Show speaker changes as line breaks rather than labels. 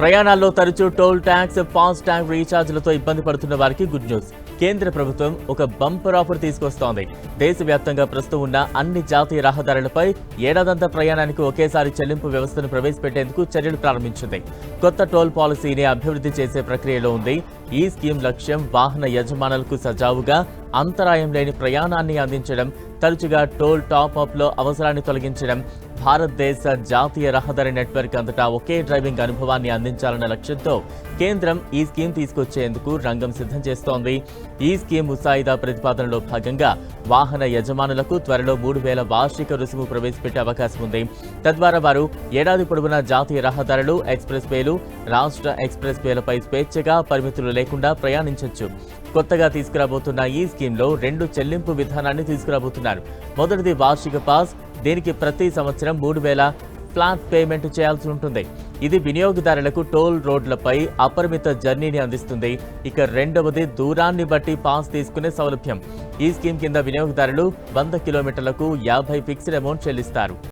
ప్రయాణాల్లో తరచూ toll tax, fast tag రీఛార్జ్లతో ఇబ్బంది పడుతున్న వారికి గుడ్ న్యూస్. కేంద్ర ప్రభుత్వం ఒక బంపర్ ఆఫర్ తీసుకొస్తోంది. దేశవ్యాప్తంగా ప్రస్తుతం ఉన్న అన్ని జాతీయ రహదారులపై ఏడాదంతా ప్రయాణానికి ఒకేసారి చెల్లింపు వ్యవస్థను ప్రవేశపెట్టేందుకు చర్యలు ప్రారంభించింది. కొత్త టోల్ పాలసీని అభివృద్ధి చేసే ప్రక్రియలో ఉంది. ఈ స్కీమ్ లక్ష్యం వాహన యజమానులకు సజావుగా, అంతరాయం లేని ప్రయాణాన్ని అందించడం, తరచుగా టోల్ టాప్అప్లో అవసరాన్ని తొలగించడం, భారతదేశ జాతీయ రహదారి నెట్వర్క్ అంతటా ఒకే డ్రైవింగ్ అనుభవాన్ని అందించాలన్న లక్ష్యంతో కేంద్రం ఈ స్కీమ్ తీసుకొచ్చేందుకు రంగం సిద్ధం చేస్తోంది. ఈ స్కీమ్ ముసాయిదా ప్రతిపాదనలో భాగంగా వాహన యజమానులకు త్వరలో 3,000 వార్షిక రుసుము ప్రవేశపెట్టే అవకాశం ఉంది. తద్వారా వారు ఏడాది పొడవునా జాతీయ రహదారులు, ఎక్స్ప్రెస్ వేలు, రాష్ట్ర ఎక్స్ప్రెస్ వేలపై స్వేచ్ఛగా, పరిమితులు లేకుండా ప్రయాణించొచ్చు. కొత్తగా తీసుకురాబోతున్న ఈ స్కీమ్లో 2 చెల్లింపు విధానాన్ని తీసుకురాబోతున్నారు. మొదటిది వార్షిక పాస్. దీనికి ప్రతి సంవత్సరం 3,000 ఫ్లాట్ పేమెంట్ చేయాల్సి ఉంటుంది. ఇది వినియోగదారులకు టోల్ రోడ్లపై అపరిమిత జర్నీని అందిస్తుంది. ఇక రెండవది దూరాన్ని బట్టి పాస్ తీసుకునే సౌలభ్యం. ఈ స్కీమ్ కింద వినియోగదారులు 100 కిలోమీటర్లకు 50 ఫిక్స్డ్ అమౌంట్ చెల్లిస్తారు.